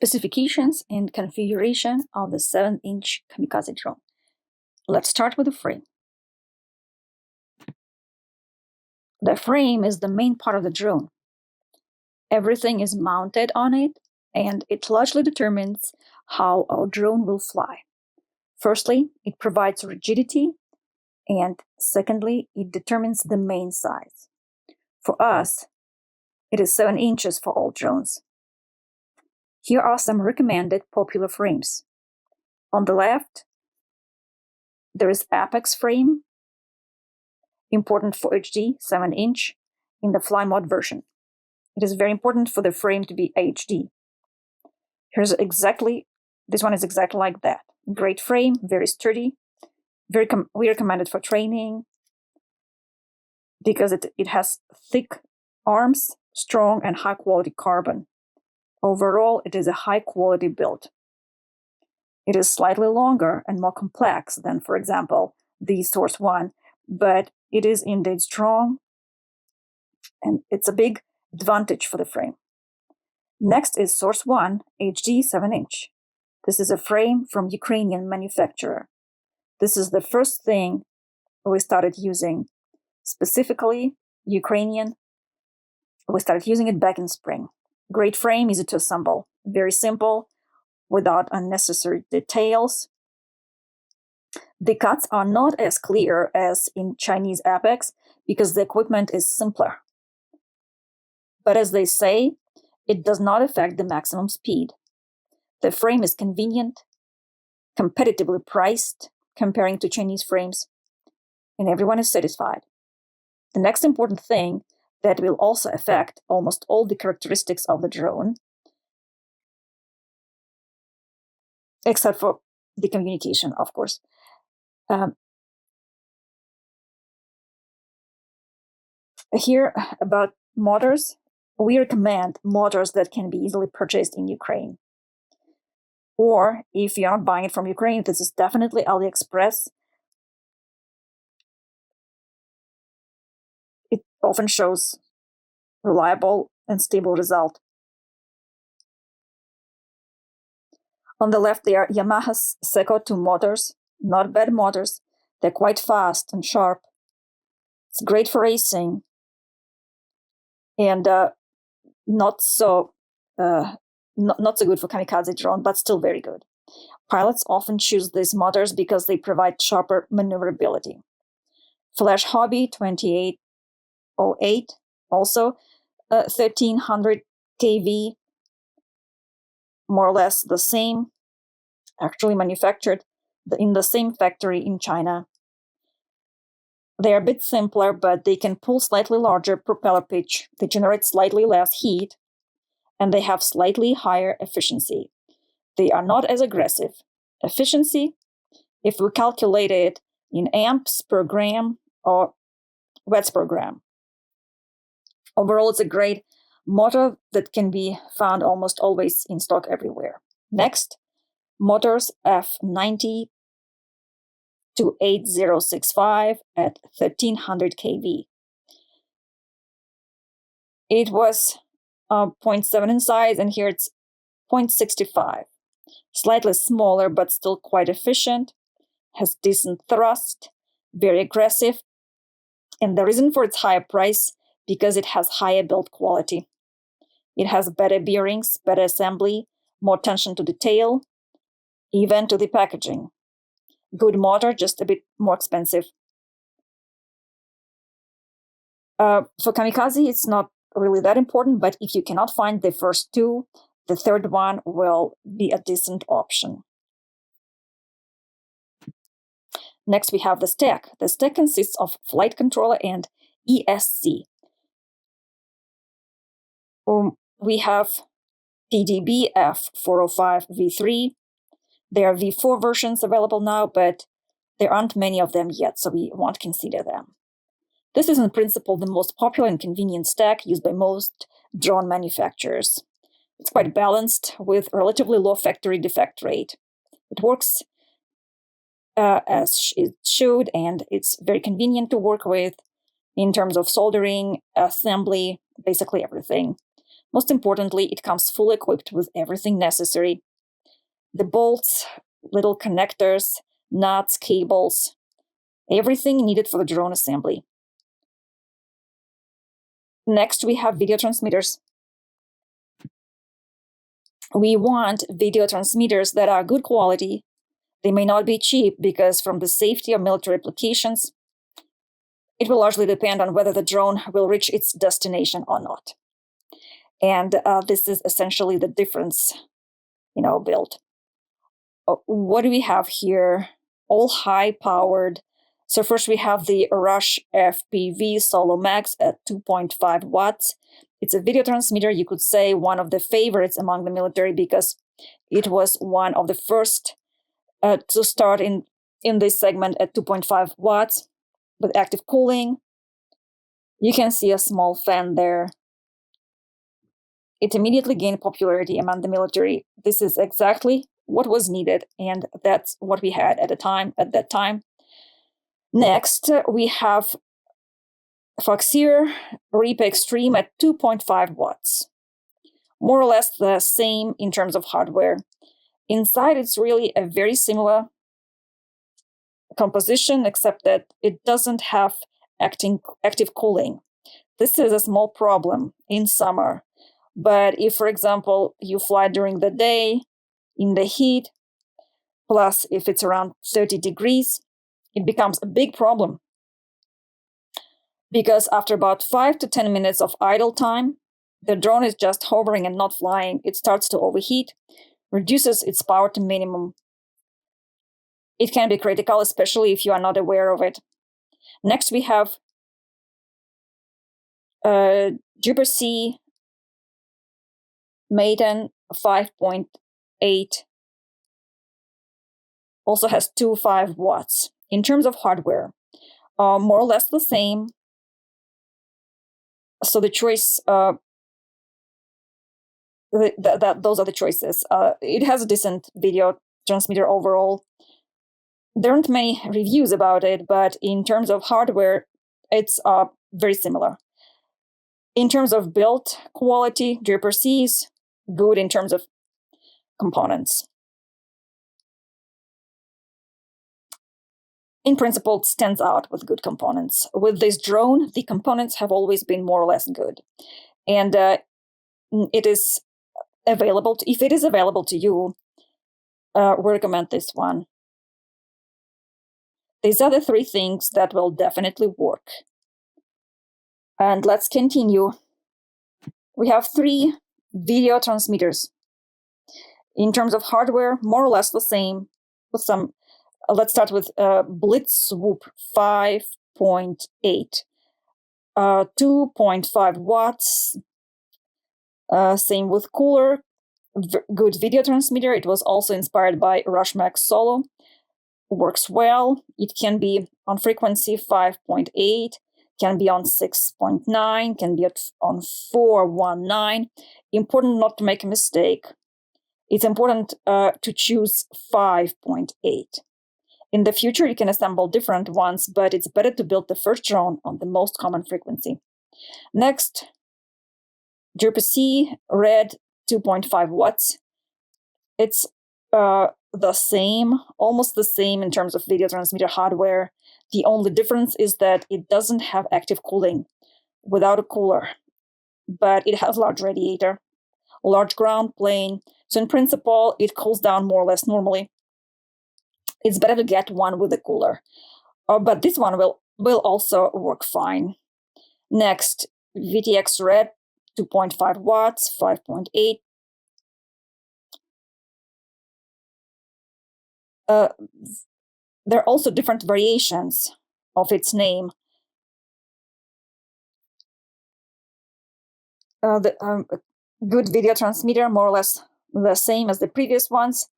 Specifications and configuration of the 7-inch Kamikaze drone. Let's start with the frame. The frame is the main part of the drone. Everything is mounted on it, and it largely determines how our drone will fly. Firstly, it provides rigidity, and secondly, it determines the main size. For us, it is 7 inches for all drones. Here are some recommended popular frames. On the left, there is Apex frame, important for HD, 7-inch, in the fly mode version. It is very important for the frame to be HD. This one is exactly like that. Great frame, very sturdy, we recommend it for training because it has thick arms, strong and high quality carbon. Overall, it is a high quality build. It is slightly longer and more complex than, for example, the Source 1, but it is indeed strong, and it's a big advantage for the frame. Next is Source 1 HD 7-inch. This is a frame from Ukrainian manufacturer. This is the first thing we started using, specifically Ukrainian. We started using it back in spring. Great frame, easy to assemble, very simple, without unnecessary details. The cuts are not as clear as in Chinese Apex because the equipment is simpler. But as they say, it does not affect the maximum speed. The frame is convenient, competitively priced comparing to Chinese frames, and everyone is satisfied. The next important thing that will also affect almost all the characteristics of the drone, except for the communication, of course. Here about motors, we recommend motors that can be easily purchased in Ukraine. Or if you're not buying it from Ukraine, this is definitely AliExpress. It often shows reliable and stable result. On the left, there are Yamaha's Seiko 2 motors, not bad motors. They're quite fast and sharp. It's great for racing, and not so good for Kamikaze drone, but still very good. Pilots often choose these motors because they provide sharper maneuverability. Flash Hobby 2808, also 1300 kV, more or less the same, actually manufactured in the same factory in China. They are a bit simpler, but they can pull slightly larger propeller pitch. They generate slightly less heat, and they have slightly higher efficiency. They are not as aggressive. Efficiency, if we calculate it in amps per gram or watts per gram. Overall, it's a great motor that can be found almost always in stock everywhere. Next, motors F90 to 8065 at 1300 kV. It was 0.7 in size, and here it's 0.65. Slightly smaller, but still quite efficient, has decent thrust, very aggressive, and the reason for its higher price, because it has higher build quality. It has better bearings, better assembly, more attention to detail, even to the packaging. Good motor, just a bit more expensive. For Kamikaze, it's not really that important, but if you cannot find the first two, the third one will be a decent option. Next, we have the stack. The stack consists of flight controller and ESC. We have PDB F405V3. There are V4 versions available now, but there aren't many of them yet, so we won't consider them. This is in principle the most popular and convenient stack used by most drone manufacturers. It's quite balanced with relatively low factory defect rate. It works as it should, and it's very convenient to work with in terms of soldering, assembly, basically everything. Most importantly, it comes fully equipped with everything necessary. The bolts, little connectors, nuts, cables, everything needed for the drone assembly. Next, we have video transmitters. We want video transmitters that are good quality. They may not be cheap because from the safety of military applications, it will largely depend on whether the drone will reach its destination or not. And this is essentially the difference in our build. What do we have here? All high-powered. So first we have the Rush FPV Solo Max at 2.5 watts. It's a video transmitter, you could say one of the favorites among the military because it was one of the first to start in this segment at 2.5 watts with active cooling. You can see a small fan there. It immediately gained popularity among the military. This is exactly what was needed, and that's what we had at that time. Next, we have Foxeer Reaper Extreme at 2.5 watts. More or less the same in terms of hardware. Inside, it's really a very similar composition, except that it doesn't have active cooling. This is a small problem in summer. But if, for example, you fly during the day in the heat, plus if it's around 30 degrees, it becomes a big problem. Because after about 5 to 10 minutes of idle time, the drone is just hovering and not flying. It starts to overheat, reduces its power to minimum. It can be critical, especially if you are not aware of it. Next, we have Jupiter C Maiden 5.8. Also has 2.5 watts. In terms of hardware, more or less the same. So the choice, those are the choices. It has a decent video transmitter overall. There aren't many reviews about it, but in terms of hardware, it's very similar. In terms of build quality, Jupiter C is good in terms of components. In principle, it stands out with good components. With this drone, the components have always been more or less good. And it is available, if it is available to you, we recommend this one. These are the 3 things that will definitely work. And let's continue. We have 3 video transmitters. In terms of hardware, more or less the same, with some. Let's start with Blitz Swoop 5.8, 2.5 watts. Same with cooler, good video transmitter. It was also inspired by Rush Max Solo. Works well. It can be on frequency 5.8, can be on 6.9, can be on 419. Important not to make a mistake. It's important to choose 5.8. In the future, you can assemble different ones, but it's better to build the first drone on the most common frequency. Next, Jupiter C Red 2.5 watts. It's the same, almost the same in terms of video transmitter hardware. The only difference is that it doesn't have active cooling without a cooler, but it has large radiator, large ground plane. So in principle, it cools down more or less normally. It's better to get one with a cooler, but this one will also work fine. Next, VTX Red 2.5 watts, 5.8. There are also different variations of its name. The good video transmitter, more or less the same as the previous ones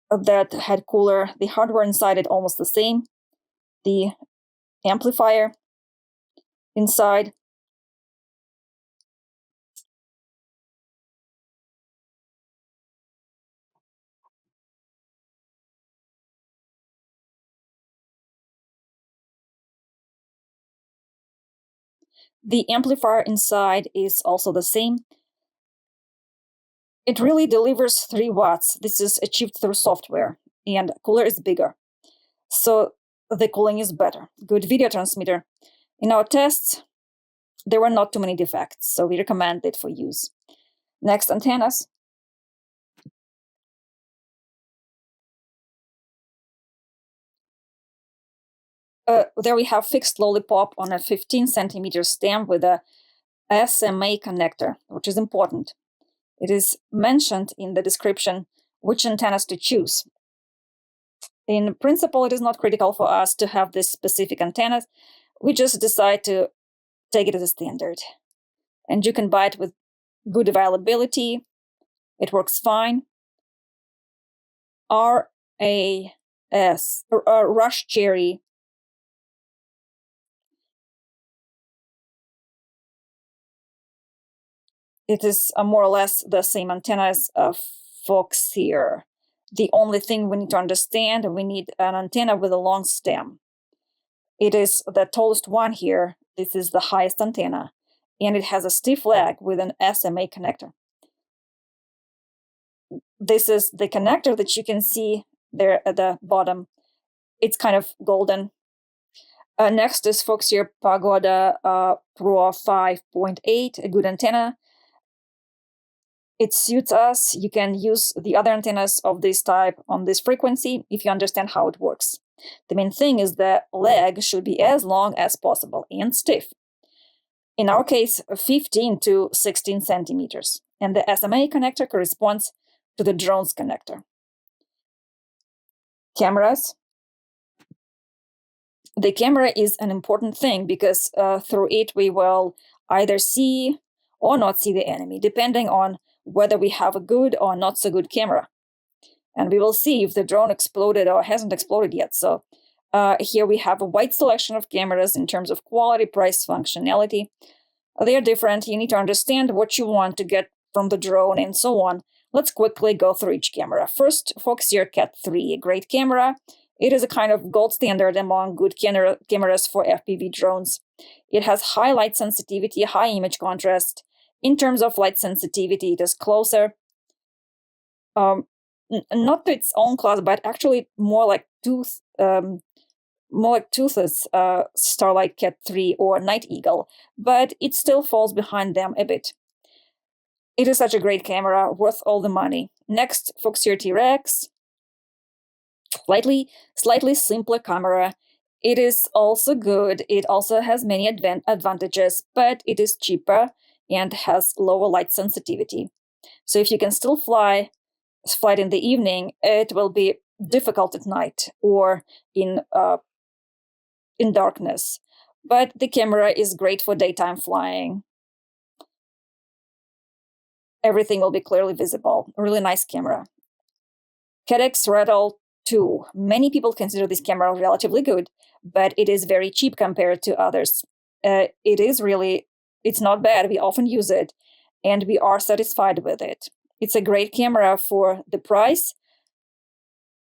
that had cooler. The hardware inside it almost the same. The amplifier inside. The amplifier inside is also the same. It really delivers 3 watts. This is achieved through software, and cooler is bigger. So the cooling is better. Good video transmitter. In our tests, there were not too many defects, so we recommend it for use. Next, antennas. There we have fixed lollipop on a 15 centimeter stem with a SMA connector, which is important. It is mentioned in the description which antennas to choose. In principle, it is not critical for us to have this specific antennas. We just decide to take it as a standard. And you can buy it with good availability. It works fine. RAS, Rush Cherry. It is more or less the same antenna as Fox here. The only thing we need to understand, we need an antenna with a long stem. It is the tallest one here. This is the highest antenna, and it has a stiff leg with an SMA connector. This is the connector that you can see there at the bottom. It's kind of golden. Next is Foxier Pagoda Pro 5.8, a good antenna. It suits us. You can use the other antennas of this type on this frequency if you understand how it works. The main thing is the leg should be as long as possible and stiff. In our case, 15 to 16 centimeters. And the SMA connector corresponds to the drone's connector. Cameras. The camera is an important thing because through it we will either see or not see the enemy, depending on whether we have a good or not so good camera. And we will see if the drone exploded or hasn't exploded yet. So here we have a wide selection of cameras in terms of quality, price, functionality. They are different. You need to understand what you want to get from the drone and so on. Let's quickly go through each camera. First, Foxier Cat 3, a great camera. It is a kind of gold standard among good cameras for FPV drones. It has high light sensitivity, high image contrast. In terms of light sensitivity, it is closer, not to its own class, but actually more like Tooth's Starlight Cat 3 or Night Eagle, but it still falls behind them a bit. It is such a great camera, worth all the money. Next, Foxier T-Rex, slightly simpler camera. It is also good. It also has many advantages, but it is cheaper and has lower light sensitivity. So if you can still fly it in the evening, it will be difficult at night or in darkness. But the camera is great for daytime flying. Everything will be clearly visible. A really nice camera. Cadex Rattle 2. Many people consider this camera relatively good, but it is very cheap compared to others. It's not bad. We often use it, and we are satisfied with it. It's a great camera for the price,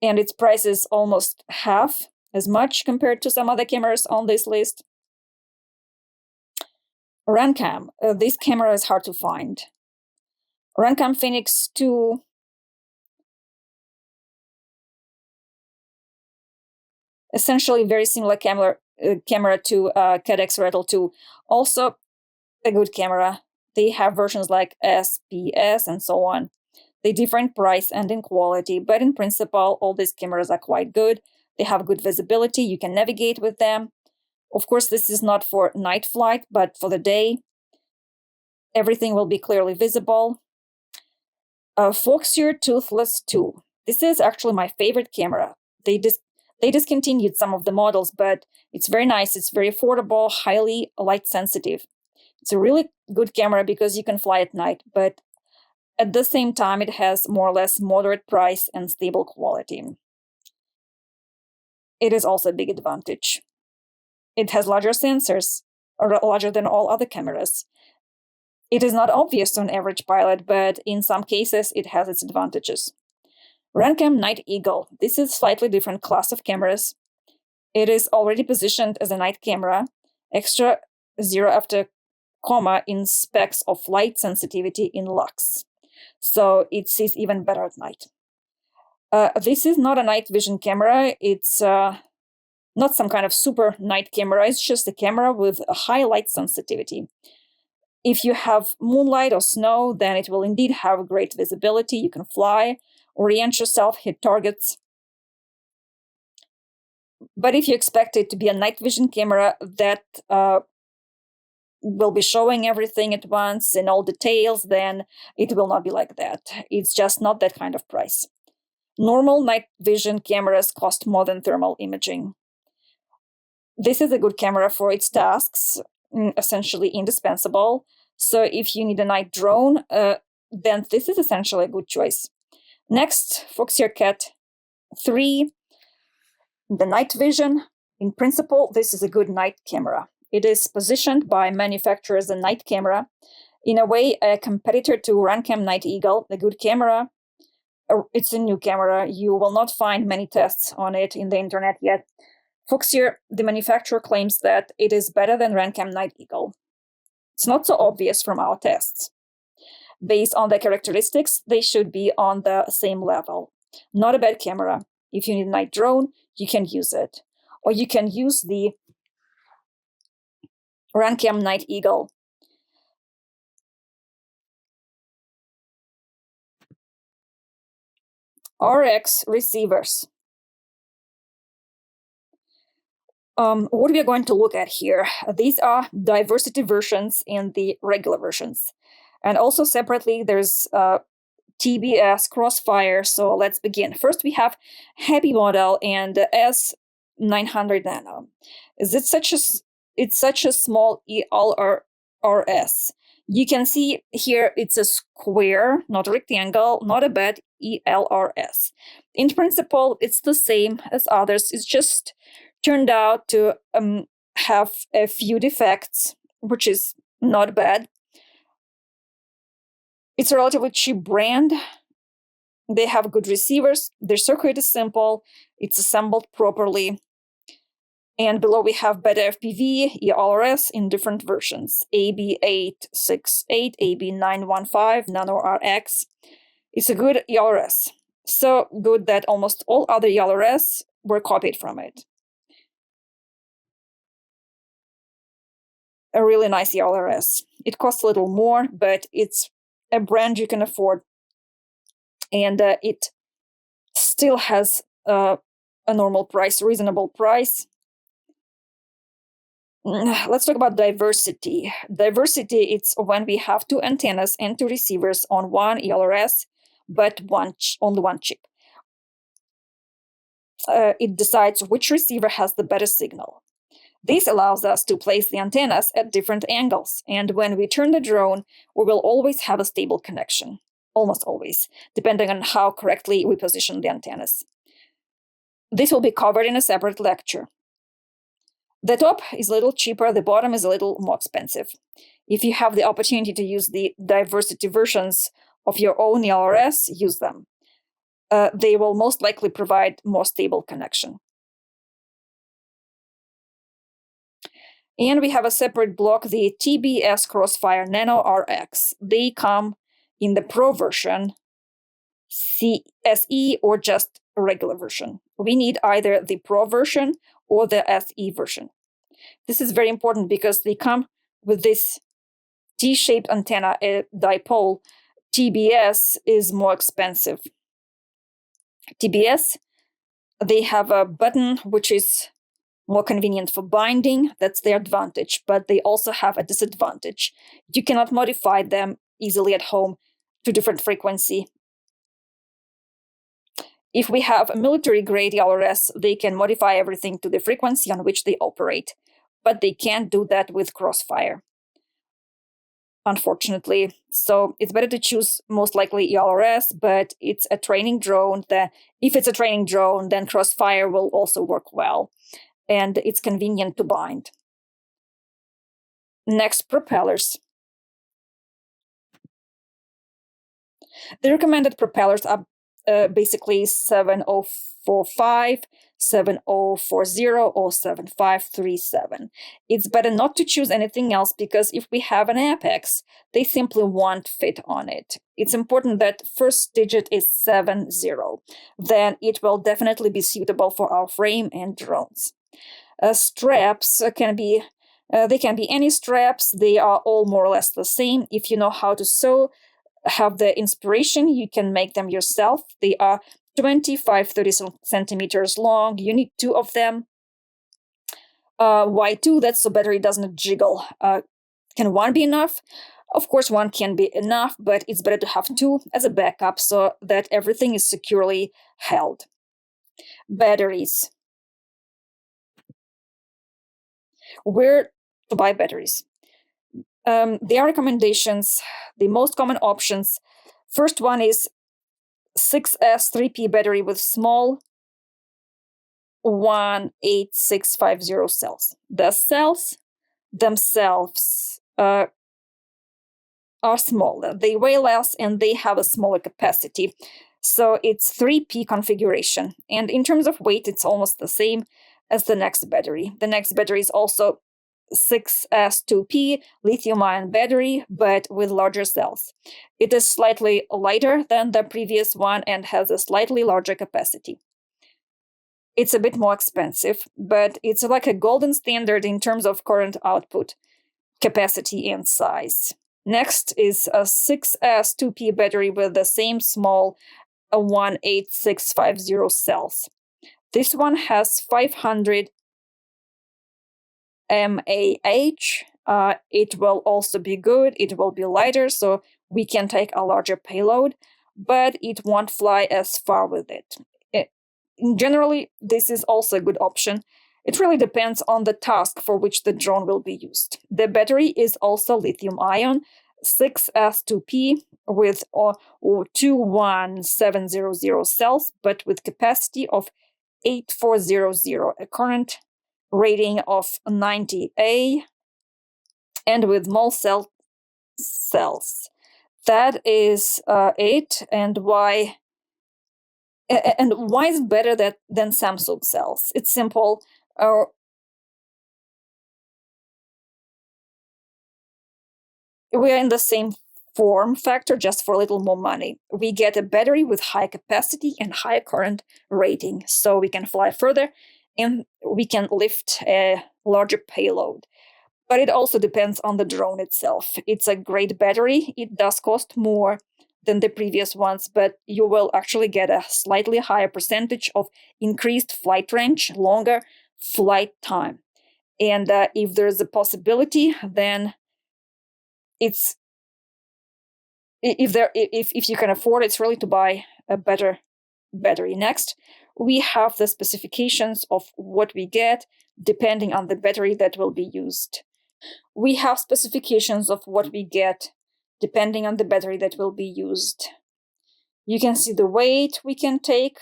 and its price is almost half as much compared to some other cameras on this list. Runcam. This camera is hard to find. Runcam Phoenix 2. Essentially very similar camera to Cadex Rattle 2. Also a good camera. They have versions like SPS and so on. They differ in price and in quality, but in principle, all these cameras are quite good. They have good visibility. You can navigate with them. Of course, this is not for night flight, but for the day, everything will be clearly visible. Foxier Toothless 2. This is actually my favorite camera. They discontinued some of the models, but it's very nice. It's very affordable, highly light sensitive. It's a really good camera because you can fly at night, but at the same time, it has more or less moderate price and stable quality. It is also a big advantage. It has larger sensors, larger than all other cameras. It is not obvious to an average pilot, but in some cases, it has its advantages. Runcam Night Eagle. This is a slightly different class of cameras. It is already positioned as a night camera, extra 0 after comma in specs of light sensitivity in lux. so it sees even better at night. This is not a night vision camera. It's not some kind of super night camera. It's just a camera with a high light sensitivity. If you have moonlight or snow, then it will indeed have great visibility. You can fly, orient yourself, hit targets. But if you expect it to be a night vision camera that will be showing everything at once in all details, then it will not be like that. It's just not that kind of price. Normal night vision cameras cost more than thermal imaging. This is a good camera for its tasks, essentially indispensable. So if you need a night drone, then this is essentially a good choice. Next, Foxeer Cat 3, the night vision. In principle, this is a good night camera. It is positioned by manufacturer as a night camera. In a way, a competitor to Runcam Night Eagle, a good camera. It's a new camera. You will not find many tests on it in the internet yet. Foxeer, the manufacturer, claims that it is better than Runcam Night Eagle. It's not so obvious from our tests. Based on the characteristics, they should be on the same level. Not a bad camera. If you need a night drone, you can use it. Or you can use the Runcam Night Eagle. RX receivers. What we are going to look at here, these are diversity versions and the regular versions. And also separately, there's TBS Crossfire. So let's begin. First, we have Happy model and S900 Nano. It's such a small ELRS. You can see here it's a square, not a rectangle, not a bad ELRS. In principle, it's the same as others. It's just turned out to have a few defects, which is not bad. It's a relatively cheap brand. They have good receivers. Their circuit is simple. It's assembled properly. And below we have better FPV, ELRS in different versions. AB868, AB915, Nano RX. It's a good ELRS. So good that almost all other ELRS were copied from it. A really nice ELRS. It costs a little more, but it's a brand you can afford. And it still has a normal price, reasonable price. Let's talk about diversity. Diversity, it's when we have two antennas and two receivers on one ELRS, but only one chip. It decides which receiver has the better signal. This allows us to place the antennas at different angles, and when we turn the drone, we will always have a stable connection. Almost always, depending on how correctly we position the antennas. This will be covered in a separate lecture. The top is a little cheaper, the bottom is a little more expensive. If you have the opportunity to use the diversity versions of your own ELRS, use them. They will most likely provide more stable connection. And we have a separate block, the TBS Crossfire Nano RX. They come in the Pro version, SE, or just a regular version. We need either the Pro version or the SE version. This is very important because they come with this T-shaped antenna, a dipole. TBS is more expensive. TBS, they have a button which is more convenient for binding. That's their advantage, but they also have a disadvantage. You cannot modify them easily at home to different frequency. If we have a military-grade ELRS, they can modify everything to the frequency on which they operate, but they can't do that with Crossfire, unfortunately. So it's better to choose most likely ELRS, but it's a training drone. If it's a training drone, then Crossfire will also work well, and it's convenient to bind. Next, propellers. The recommended propellers are basically 705 645, 7040, or 7537. It's better not to choose anything else because if we have an apex, they simply won't fit on it. It's important that first digit is 70. Then it will definitely be suitable for our frame and drones. Straps can be they can be any straps. They are all more or less the same. If you know how to sew, have the inspiration, you can make them yourself. They are 25-30 centimeters long. You need 2 of them. Why 2? That's so battery doesn't jiggle. Can 1 be enough? Of course, 1 can be enough, but it's better to have 2 as a backup so that everything is securely held. Batteries. Where to buy batteries? There are recommendations, the most common options. First one is 6S 3P battery with small 18650 cells. The cells themselves are smaller. They weigh less and they have a smaller capacity. So it's 3P configuration. And in terms of weight, it's almost the same as the next battery. The next battery is also 6S2P lithium-ion battery, but with larger cells. It is slightly lighter than the previous one and has a slightly larger capacity. It's a bit more expensive, but it's like a golden standard in terms of current output, capacity, and size. Next is a 6S2P battery with the same small 18650 cells. This one has 500 mAh. It will also be good. It will be lighter, so we can take a larger payload, but it won't fly as far with it. Generally, this is also a good option. It really depends on the task for which the drone will be used. The battery is also lithium-ion, 6S2P with 21700 cells, but with capacity of 8400, a current rating of 90A, and with small cells. That is it. And why is it better than Samsung cells? It's simple. We are in the same form factor, just for a little more money. We get a battery with high capacity and high current rating, so we can fly further and we can lift a larger payload. But it also depends on the drone itself. It's a great battery. It does cost more than the previous ones, but you will actually get a slightly higher percentage of increased flight range, longer flight time. And if there's a possibility, then it's if you can afford, it's really to buy a better battery. Next, we have the specifications of what we get depending on the battery that will be used. We have specifications of what we get depending on the battery that will be used. You can see the weight we can take.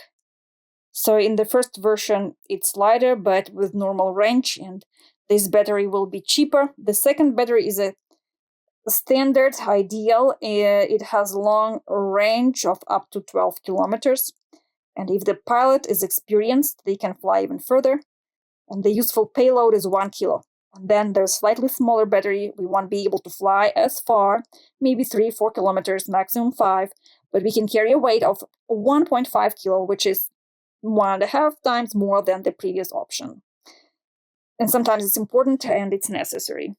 So in the first version, it's lighter, but with normal range, and this battery will be cheaper. The second battery is a standard ideal. It has long range of up to 12 kilometers. And if the pilot is experienced, they can fly even further. And the useful payload is 1 kilo. And then there's slightly smaller battery. We won't be able to fly as far, maybe 3-4 kilometers, maximum 5, but we can carry a weight of 1.5 kilo, which is 1.5 times more than the previous option. And sometimes it's important and it's necessary.